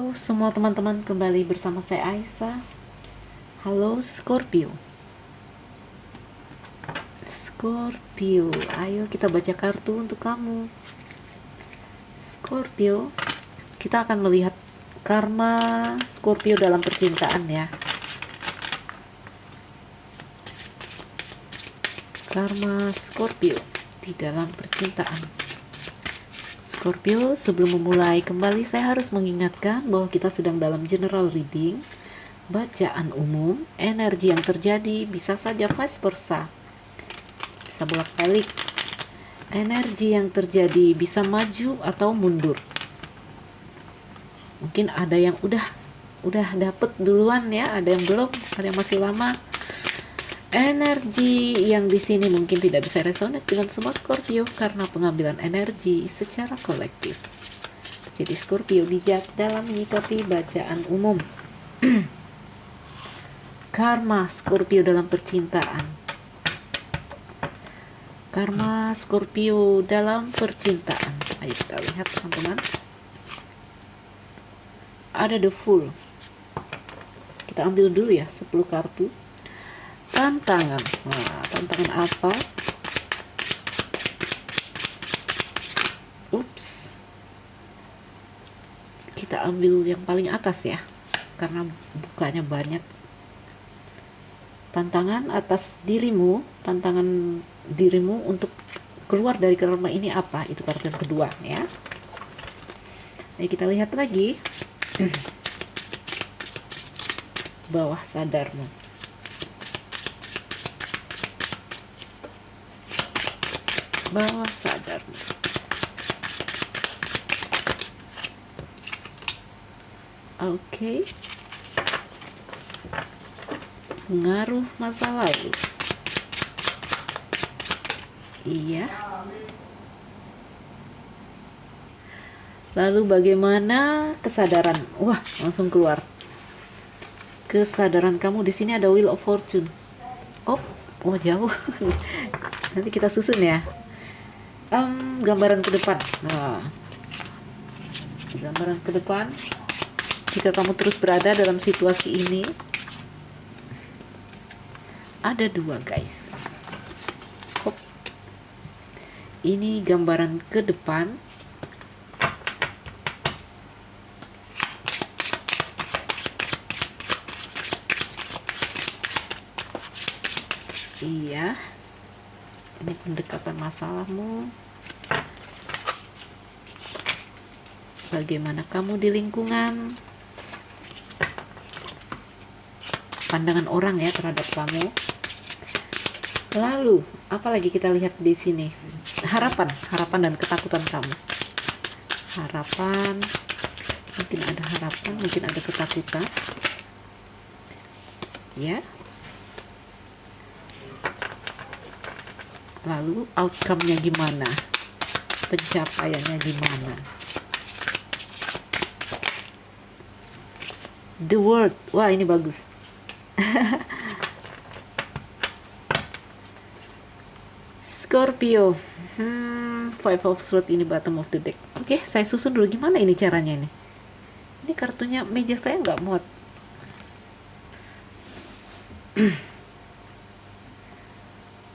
Halo semua teman-teman, kembali bersama saya Aisyah. Halo Scorpio. Scorpio, ayo kita baca kartu untuk kamu. Scorpio, kita akan melihat karma Scorpio dalam percintaan ya. Karma Scorpio di dalam percintaan. Scorpio, sebelum memulai kembali saya harus mengingatkan bahwa kita sedang dalam general reading, bacaan umum. Energi yang terjadi bisa saja vice versa, bisa bolak-balik. Energi yang terjadi bisa maju atau mundur. Mungkin ada yang udah dapet duluan ya, ada yang belum, ada yang masih lama. Energi yang di sini mungkin tidak bisa resonate dengan semua Scorpio karena pengambilan energi secara kolektif. Jadi Scorpio bijak dalam menyikapi bacaan umum. Karma Scorpio dalam percintaan. Karma Scorpio dalam percintaan. Ayo kita lihat teman-teman. Ada The Fool. Kita ambil dulu ya 10 kartu. Tantangan. Nah, tantangan apa? Ups. Kita ambil yang paling atas ya, karena bukanya banyak. Tantangan atas dirimu, tantangan dirimu untuk keluar dari karma ini apa? Itu kartu yang kedua ya. Ayo kita lihat lagi. Bawah sadarmu. Bawah sadar. Oke. Pengaruh masa lalu. Iya. Lalu bagaimana kesadaran? Wah, langsung keluar. Kesadaran kamu di sini ada Wheel of Fortune. Oh, wah jauh. Nanti kita susun ya. Gambaran ke depan. Nah, gambaran ke depan. Jika kamu terus berada dalam situasi ini, ada 2 guys. Hop. Ini gambaran ke depan. Iya. Ini pendekatan masalahmu. Bagaimana kamu di lingkungan, pandangan orang ya terhadap kamu. Lalu apalagi kita lihat di sini? Harapan dan ketakutan kamu. Harapan, mungkin ada harapan, mungkin ada ketakutan ya. Lalu outcome-nya gimana? Pencapaiannya gimana? The World. Wah, ini bagus. Scorpio. Five of Swords ini bottom of the deck. Oke, saya susun dulu gimana ini caranya ini. Ini kartunya meja saya nggak muat.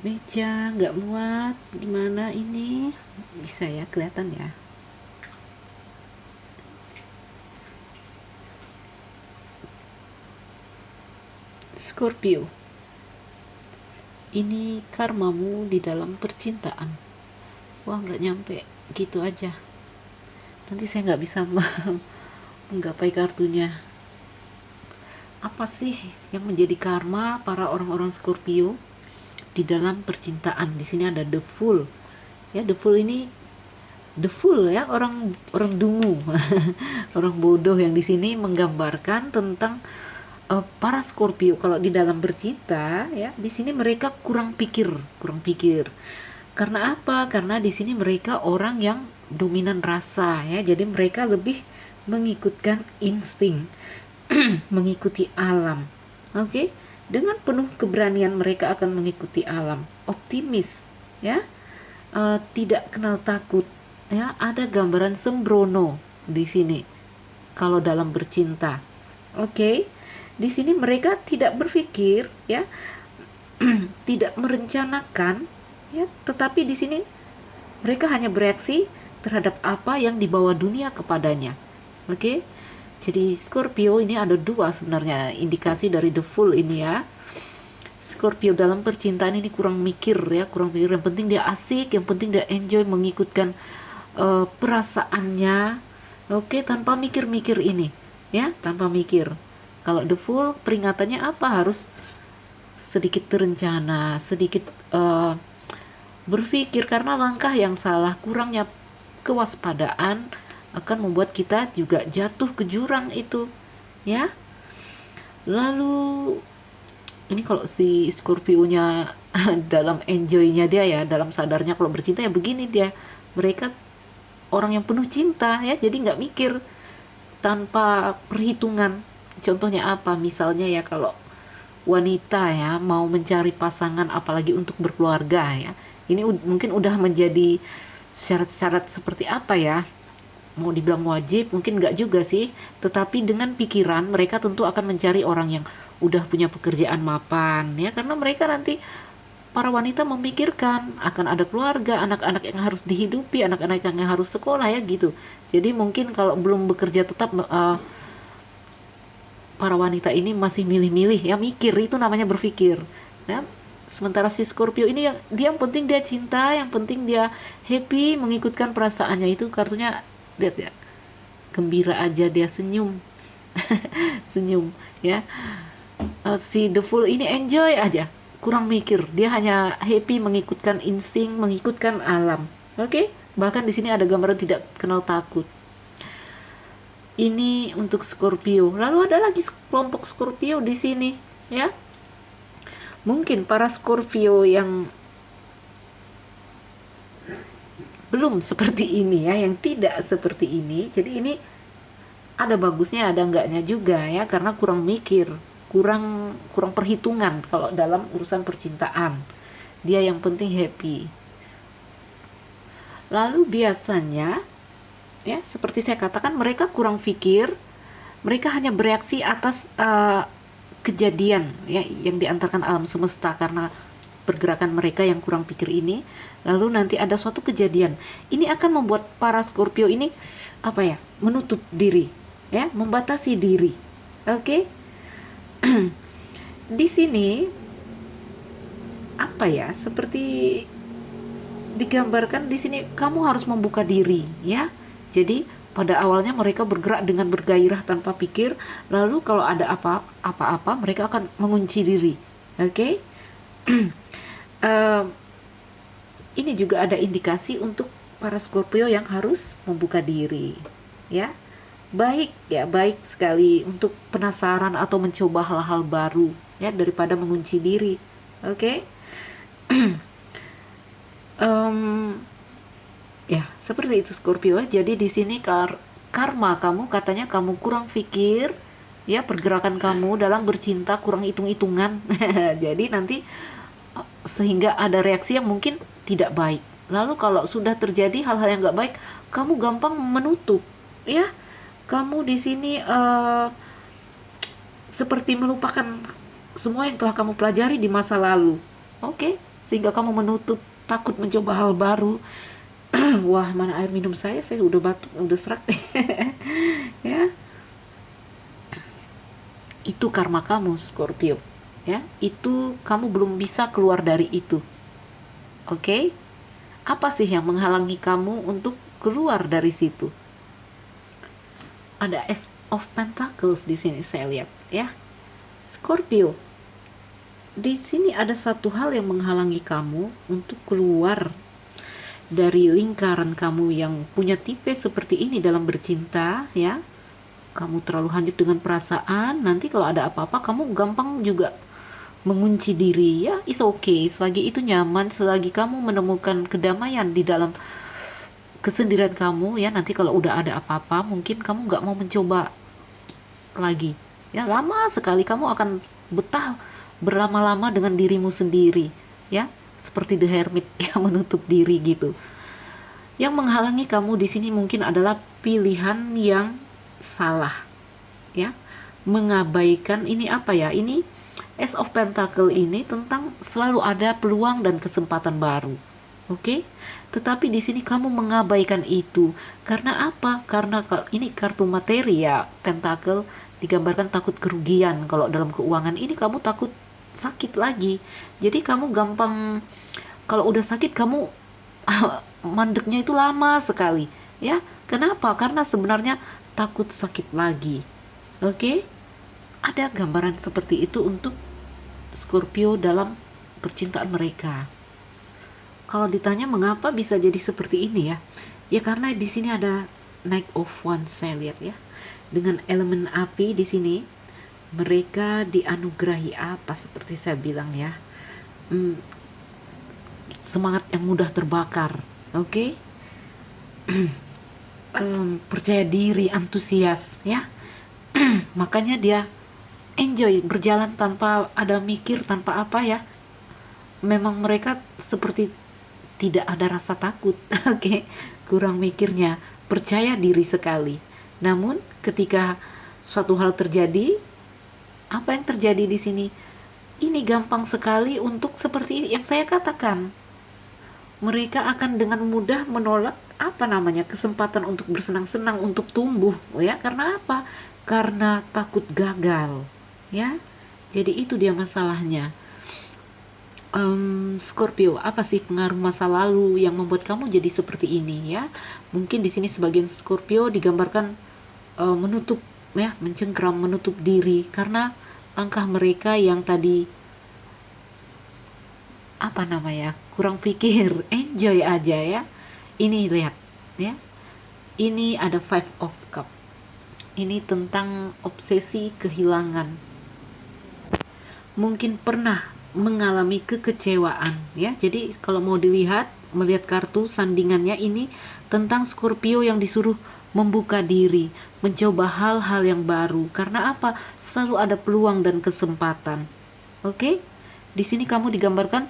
Meja nggak muat, gimana ini? Bisa ya, kelihatan ya. Scorpio, ini karmamu di dalam percintaan. Wah, nggak nyampe gitu aja. Nanti saya nggak bisa menggapai kartunya. Apa sih yang menjadi karma para orang-orang Scorpio di dalam percintaan? Di sini ada The Fool. Ya, The Fool ini ya, orang dungu. Orang bodoh yang di sini menggambarkan tentang para Scorpio kalau di dalam bercinta ya, di sini mereka kurang pikir. Karena apa? Karena di sini mereka orang yang dominan rasa ya. Jadi mereka lebih mengikutkan insting, mengikuti alam. Oke? Dengan penuh keberanian mereka akan mengikuti alam. Optimis ya. Tidak kenal takut ya. Ada gambaran sembrono di sini. kalau dalam bercinta. Oke. Di sini mereka tidak berpikir ya, tidak merencanakan ya, tetapi di sini mereka hanya bereaksi terhadap apa yang dibawa dunia kepadanya. Oke. Jadi Scorpio ini ada dua sebenarnya indikasi dari The Fool ini ya. Scorpio dalam percintaan ini kurang mikir ya, kurang mikir. Yang penting dia asik, yang penting dia enjoy mengikutkan perasaannya. Oke, tanpa mikir-mikir ini ya, tanpa mikir. Kalau The Fool peringatannya apa? Harus sedikit terencana, sedikit berpikir, karena langkah yang salah, kurangnya kewaspadaan akan membuat kita juga jatuh ke jurang itu ya. Lalu ini kalau si Scorpio-nya dalam enjoy-nya dia ya, dalam sadarnya kalau bercinta ya begini dia, mereka orang yang penuh cinta ya, jadi nggak mikir tanpa perhitungan. Contohnya apa? Misalnya ya, kalau wanita ya mau mencari pasangan apalagi untuk berkeluarga ya, ini mungkin udah menjadi syarat-syarat seperti apa ya, mau dibilang wajib mungkin nggak juga sih, tetapi dengan pikiran mereka tentu akan mencari orang yang udah punya pekerjaan mapan ya, karena mereka nanti para wanita memikirkan akan ada keluarga, anak-anak yang harus dihidupi, anak-anak yang harus sekolah ya gitu. Jadi mungkin kalau belum bekerja tetap para wanita ini masih milih-milih ya, mikir, itu namanya berpikir ya. Sementara si Scorpio ini yang penting dia cinta, yang penting dia happy mengikutkan perasaannya. Itu kartunya, lihat ya, gembira aja dia, senyum. Senyum ya. Si The Fool ini enjoy aja, kurang mikir, dia hanya happy mengikutkan insting, mengikutkan alam. Oke. Bahkan di sini ada gambaran tidak kenal takut. Ini untuk Scorpio. Lalu ada lagi kelompok Scorpio di sini ya. Mungkin para Scorpio yang belum seperti ini ya, yang tidak seperti ini. Jadi ini ada bagusnya, ada enggaknya juga ya, karena kurang mikir, kurang perhitungan kalau dalam urusan percintaan. Dia yang penting happy. Lalu biasanya ya, seperti saya katakan, mereka kurang pikir, mereka hanya bereaksi atas kejadian ya yang diantarkan alam semesta karena pergerakan mereka yang kurang pikir ini. Lalu nanti ada suatu kejadian, ini akan membuat para Scorpio ini apa ya, menutup diri ya, membatasi diri. Oke. Di sini apa ya, seperti digambarkan di sini, kamu harus membuka diri ya. Jadi pada awalnya mereka bergerak dengan bergairah tanpa pikir, lalu kalau ada apa-apa mereka akan mengunci diri. Oke. Ini juga ada indikasi untuk para Scorpio yang harus membuka diri ya. Baik ya, baik sekali untuk penasaran atau mencoba hal-hal baru ya, daripada mengunci diri. Oke. Ya, seperti itu Scorpio. Jadi di sini karma kamu, katanya kamu kurang pikir ya, pergerakan kamu dalam bercinta kurang hitung-hitungan. Jadi nanti sehingga ada reaksi yang mungkin tidak baik. Lalu kalau sudah terjadi hal-hal yang nggak baik, kamu gampang menutup ya. Kamu di sini seperti melupakan semua yang telah kamu pelajari di masa lalu. Oke, sehingga kamu menutup, takut mencoba hal baru. Wah, mana air minum saya udah batuk, udah serak. Ya, itu karma kamu Scorpio ya, itu kamu belum bisa keluar dari itu. Oke. Apa sih yang menghalangi kamu untuk keluar dari situ? Ada Ace of Pentacles di sini saya lihat ya. Scorpio, di sini ada satu hal yang menghalangi kamu untuk keluar dari lingkaran kamu yang punya tipe seperti ini dalam bercinta ya. Kamu terlalu hanyut dengan perasaan, nanti kalau ada apa-apa kamu gampang juga mengunci diri ya. It's okay, selagi itu nyaman, selagi kamu menemukan kedamaian di dalam kesendirian kamu ya. Nanti kalau udah ada apa-apa mungkin kamu gak mau mencoba lagi ya, lama sekali kamu akan betah berlama-lama dengan dirimu sendiri ya, seperti The Hermit yang menutup diri gitu. Yang menghalangi kamu di sini mungkin adalah pilihan yang salah, ya, mengabaikan ini apa ya, ini Ace of Pentacle ini tentang selalu ada peluang dan kesempatan baru. Oke, tetapi di sini kamu mengabaikan itu karena apa? Karena ini kartu materi ya, Pentacle digambarkan takut kerugian. Kalau dalam keuangan ini kamu takut sakit lagi. Jadi kamu gampang, kalau udah sakit kamu mandeknya itu lama sekali, ya. Kenapa? Karena sebenarnya takut sakit lagi. Oke, ada gambaran seperti itu untuk Scorpio dalam percintaan mereka. Kalau ditanya mengapa bisa jadi seperti ini ya, ya karena di sini ada Knight of Wands, saya lihat ya, dengan elemen api di sini mereka dianugerahi apa seperti saya bilang ya, semangat yang mudah terbakar, oke? Percaya diri, antusias ya, makanya dia enjoy berjalan tanpa ada mikir, tanpa apa ya, memang mereka seperti tidak ada rasa takut. Oke, kurang mikirnya, percaya diri sekali. Namun ketika suatu hal terjadi, apa yang terjadi di sini? Ini gampang sekali untuk seperti yang saya katakan. Mereka akan dengan mudah menolak apa namanya, kesempatan untuk bersenang-senang, untuk tumbuh, ya. Karena apa? Karena takut gagal, ya. Jadi itu dia masalahnya. Scorpio, apa sih pengaruh masa lalu yang membuat kamu jadi seperti ini ya? Mungkin di sini sebagian Scorpio digambarkan menutup ya, mencengkram, menutup diri karena langkah mereka yang tadi apa namanya, kurang pikir, enjoy aja ya. Ini lihat ya, ini ada Five of Cup. Ini tentang obsesi kehilangan. Mungkin pernah mengalami kekecewaan ya. Jadi kalau mau melihat kartu sandingannya ini tentang Scorpio yang disuruh membuka diri, mencoba hal-hal yang baru. Karena apa? Selalu ada peluang dan kesempatan. Oke? Di sini kamu digambarkan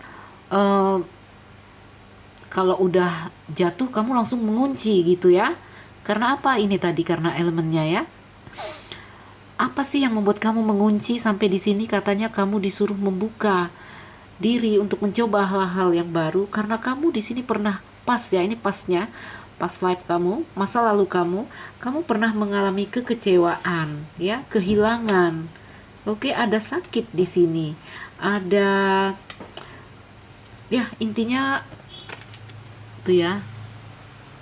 kalau udah jatuh kamu langsung mengunci gitu ya. Karena apa? Ini tadi karena elemennya ya. Apa sih yang membuat kamu mengunci sampai di sini? Katanya kamu disuruh membuka diri untuk mencoba hal-hal yang baru karena kamu di sini pernah pas ya, ini pasnya, pas life kamu, masa lalu kamu pernah mengalami kekecewaan, ya, kehilangan. Oke, ada sakit di sini. Ada ya, intinya tuh ya,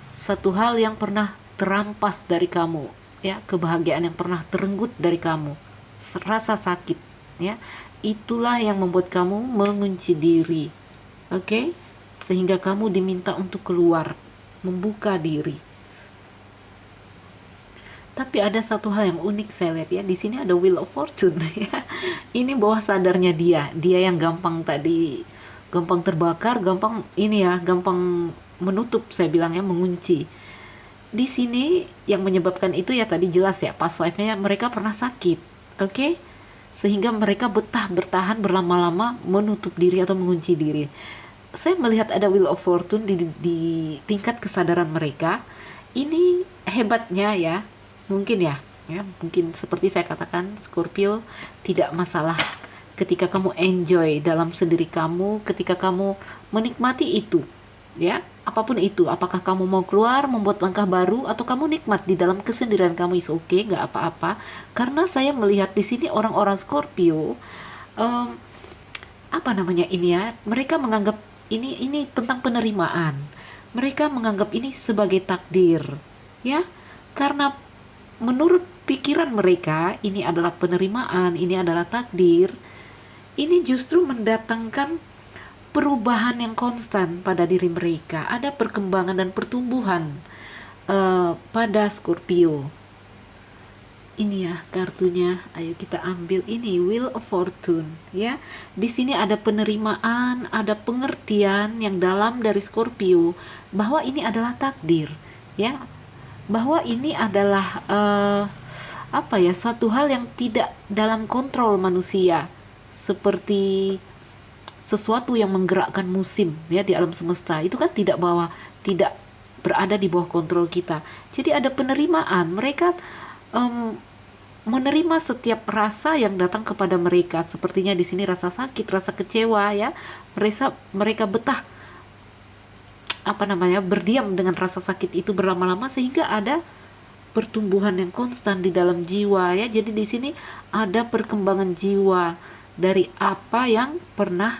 satu hal yang pernah terampas dari kamu. Ya, kebahagiaan yang pernah terenggut dari kamu, rasa sakit ya, itulah yang membuat kamu mengunci diri. Oke, sehingga kamu diminta untuk keluar, membuka diri. Tapi ada satu hal yang unik saya lihat ya, di sini ada Wheel of Fortune ya. Ini bawah sadarnya dia yang gampang tadi, gampang terbakar, gampang ini ya, gampang menutup, saya bilangnya mengunci. Di sini yang menyebabkan itu ya tadi jelas ya, pas life-nya mereka pernah sakit, oke? Sehingga mereka bertahan berlama-lama menutup diri atau mengunci diri. Saya melihat ada Wheel of Fortune di tingkat kesadaran mereka. Ini hebatnya ya, mungkin ya, mungkin seperti saya katakan, Scorpio tidak masalah ketika kamu enjoy dalam sendiri kamu, ketika kamu menikmati itu. Ya, apapun itu, apakah kamu mau keluar membuat langkah baru atau kamu nikmat di dalam kesendirian kamu, is okay, nggak apa-apa. Karena saya melihat di sini orang-orang Scorpio apa namanya ini ya, mereka menganggap ini tentang penerimaan. Mereka menganggap ini sebagai takdir, ya, karena menurut pikiran mereka ini adalah penerimaan, ini adalah takdir. Ini justru mendatangkan perubahan yang konstan pada diri mereka, ada perkembangan dan pertumbuhan pada Scorpio. Ini ya kartunya, ayo kita ambil ini Wheel of Fortune ya. Di sini ada penerimaan, ada pengertian yang dalam dari Scorpio bahwa ini adalah takdir ya, bahwa ini adalah apa ya, satu hal yang tidak dalam kontrol manusia, seperti sesuatu yang menggerakkan musim ya di alam semesta itu kan tidak berada di bawah kontrol kita. Jadi ada penerimaan, mereka em, menerima setiap rasa yang datang kepada mereka. Sepertinya di sini rasa sakit, rasa kecewa ya. Mereka betah berdiam dengan rasa sakit itu berlama-lama sehingga ada pertumbuhan yang konstan di dalam jiwa ya. Jadi di sini ada perkembangan jiwa dari apa yang pernah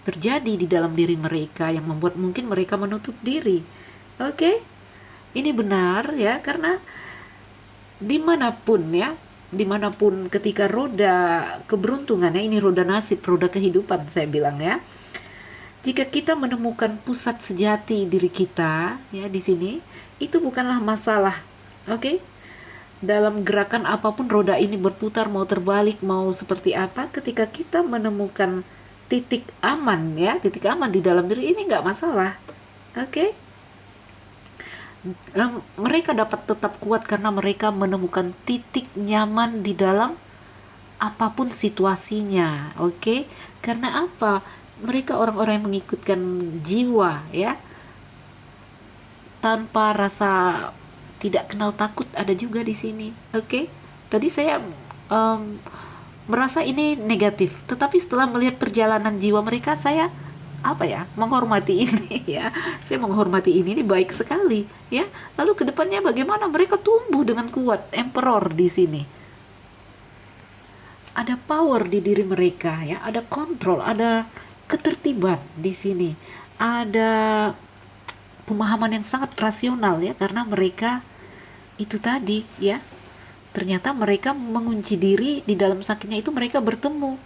terjadi di dalam diri mereka yang membuat mungkin mereka menutup diri. Oke? Ini benar ya, karena dimanapun ketika roda keberuntungan ya, ini roda nasib, roda kehidupan saya bilang ya. Jika kita menemukan pusat sejati diri kita ya di sini, itu bukanlah masalah. Oke? Dalam gerakan apapun roda ini berputar, mau terbalik, mau seperti apa, ketika kita menemukan titik aman ya, titik aman di dalam diri ini nggak masalah. Oke? Mereka dapat tetap kuat karena mereka menemukan titik nyaman di dalam apapun situasinya. Oke? Karena apa? Mereka orang-orang yang mengikutkan jiwa ya, tanpa rasa tidak kenal takut ada juga di sini. Oke? Tadi saya merasa ini negatif, tetapi setelah melihat perjalanan jiwa mereka, saya menghormati ini ya. Saya menghormati ini baik sekali ya. Lalu kedepannya bagaimana mereka tumbuh dengan kuat. Emperor di sini ada power di diri mereka ya, ada kontrol, ada ketertiban di sini, ada pemahaman yang sangat rasional ya, karena mereka itu tadi ya, ternyata mereka mengunci diri di dalam sakitnya itu, mereka bertemu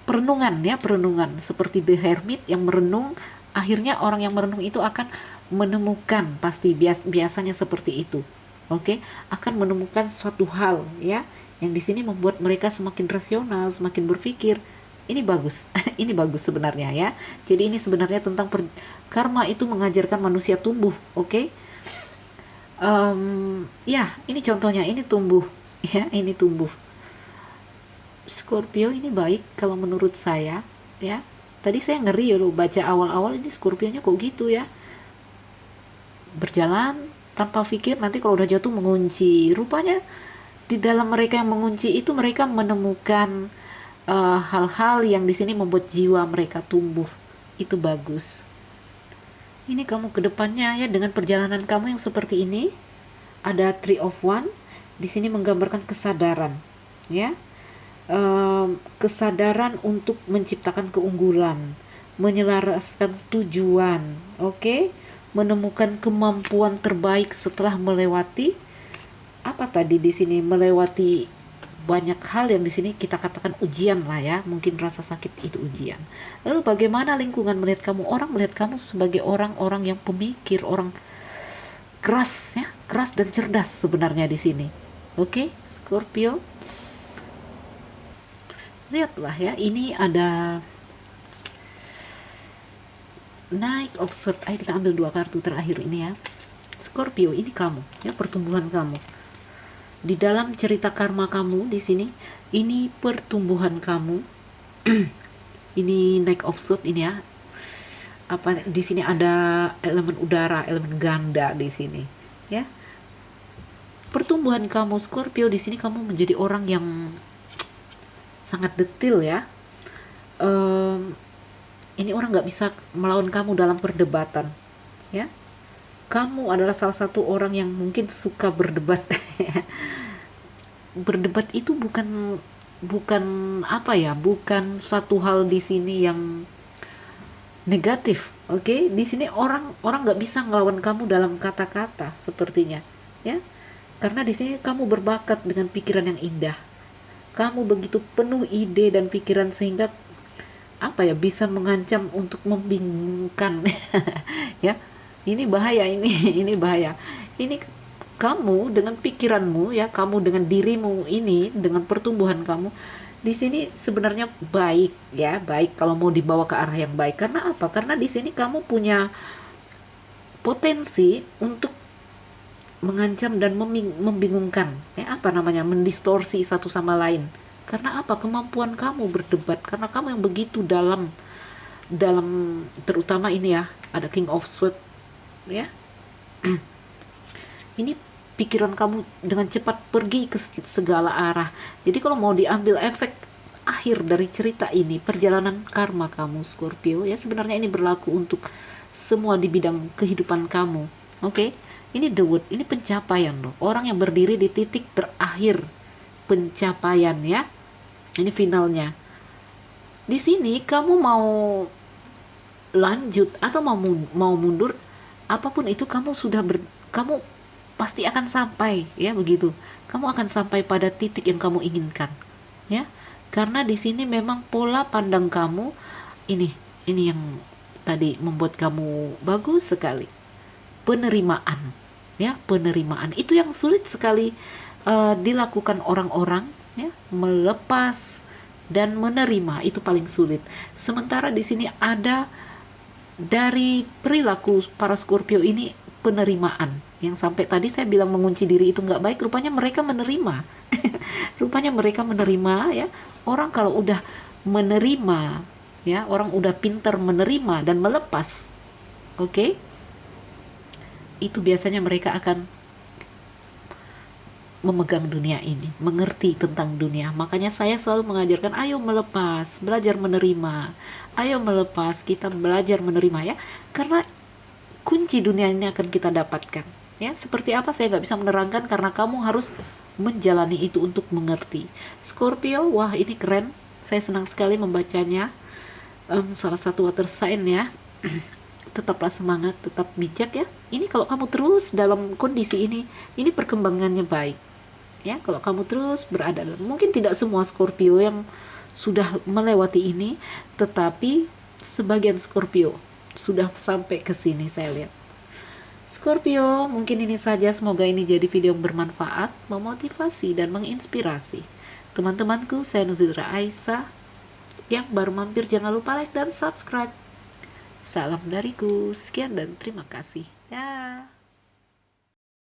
perenungan seperti The Hermit yang merenung. Akhirnya orang yang merenung itu akan menemukan, pasti biasanya seperti itu. Oke, akan menemukan suatu hal ya, yang di sini membuat mereka semakin rasional, semakin berpikir. Ini bagus. Ini bagus sebenarnya ya. Jadi ini sebenarnya tentang karma itu mengajarkan manusia tumbuh. Oke. Ya, ini contohnya, ini tumbuh ya, ini tumbuh. Scorpio ini baik kalau menurut saya ya. Tadi saya ngeri ya loh baca awal-awal, ini Scorpionya kok gitu ya, berjalan tanpa pikir, nanti kalau udah jatuh mengunci. Rupanya di dalam mereka yang mengunci itu mereka menemukan hal-hal yang di sini membuat jiwa mereka tumbuh. Itu bagus. Ini kamu kedepannya ya, dengan perjalanan kamu yang seperti ini, ada Three of Wands di sini menggambarkan kesadaran ya. Kesadaran untuk menciptakan keunggulan, menyelaraskan tujuan, oke? Menemukan kemampuan terbaik setelah melewati apa tadi di sini, melewati banyak hal yang di sini kita katakan ujian lah ya, mungkin rasa sakit itu ujian. Lalu bagaimana lingkungan melihat kamu? Orang melihat kamu sebagai orang-orang yang pemikir, orang keras ya, keras dan cerdas sebenarnya di sini. Oke, Scorpio. Lihatlah ya, ini ada Knight of Swords. Ayo kita ambil 2 kartu terakhir ini ya. Scorpio, ini kamu ya, pertumbuhan kamu. Di dalam cerita karma kamu di sini, ini pertumbuhan kamu. Ini Knight of Swords ini ya. Apa di sini ada elemen udara, elemen ganda di sini ya. Pertumbuhan kamu Scorpio di sini, kamu menjadi orang yang sangat detail ya. Ini orang nggak bisa melawan kamu dalam perdebatan ya. Kamu adalah salah satu orang yang mungkin suka berdebat. Berdebat itu bukan bukan satu hal di sini yang negatif. Oke, di sini orang nggak bisa ngelawan kamu dalam kata-kata sepertinya ya, karena di sini kamu berbakat dengan pikiran yang indah. Kamu begitu penuh ide dan pikiran sehingga bisa mengancam untuk membingungkan. Ya, ini bahaya ini. Ini bahaya. Ini kamu dengan pikiranmu ya, kamu dengan dirimu ini, dengan pertumbuhan kamu di sini sebenarnya baik ya, baik kalau mau dibawa ke arah yang baik. Karena apa? Karena di sini kamu punya potensi untuk mengancam dan membingungkan ya, mendistorsi satu sama lain. Karena apa? Kemampuan kamu berdebat, karena kamu yang begitu dalam terutama ini ya, ada King of Swords ya. Ini pikiran kamu dengan cepat pergi ke segala arah. Jadi kalau mau diambil efek akhir dari cerita ini, perjalanan karma kamu Scorpio ya, sebenarnya ini berlaku untuk semua di bidang kehidupan kamu. Oke, ini the wood, ini pencapaian loh. Orang yang berdiri di titik terakhir pencapaian ya. Ini finalnya. Di sini kamu mau lanjut atau mau mundur, apapun itu kamu pasti akan sampai ya, begitu. Kamu akan sampai pada titik yang kamu inginkan ya. Karena di sini memang pola pandang kamu ini yang tadi membuat kamu bagus sekali. Penerimaan ya, penerimaan itu yang sulit sekali dilakukan orang-orang ya, melepas dan menerima itu paling sulit. Sementara di sini ada dari perilaku para Scorpio ini penerimaan, yang sampai tadi saya bilang mengunci diri itu nggak baik, rupanya mereka menerima. Rupanya mereka menerima ya. Orang kalau udah menerima ya, orang udah pintar menerima dan melepas, oke, itu biasanya mereka akan memegang dunia ini, mengerti tentang dunia. Makanya saya selalu mengajarkan, ayo melepas, belajar menerima. Ayo melepas, kita belajar menerima ya. Karena kunci dunia ini akan kita dapatkan. Ya, seperti apa saya nggak bisa menerangkan karena kamu harus menjalani itu untuk mengerti. Scorpio, wah ini keren. Saya senang sekali membacanya. Salah satu water sign ya. Tetaplah semangat, tetap bijak ya. Ini kalau kamu terus dalam kondisi ini perkembangannya baik. Ya, kalau kamu terus berada dalam, mungkin tidak semua Scorpio yang sudah melewati ini, tetapi sebagian Scorpio sudah sampai ke sini saya lihat. Scorpio, mungkin ini saja, semoga ini jadi video yang bermanfaat, memotivasi dan menginspirasi. Teman-temanku, saya Nuzidra Aisyah. Yang baru mampir jangan lupa like dan subscribe. Salam dariku, sekian dan terima kasih. Ya.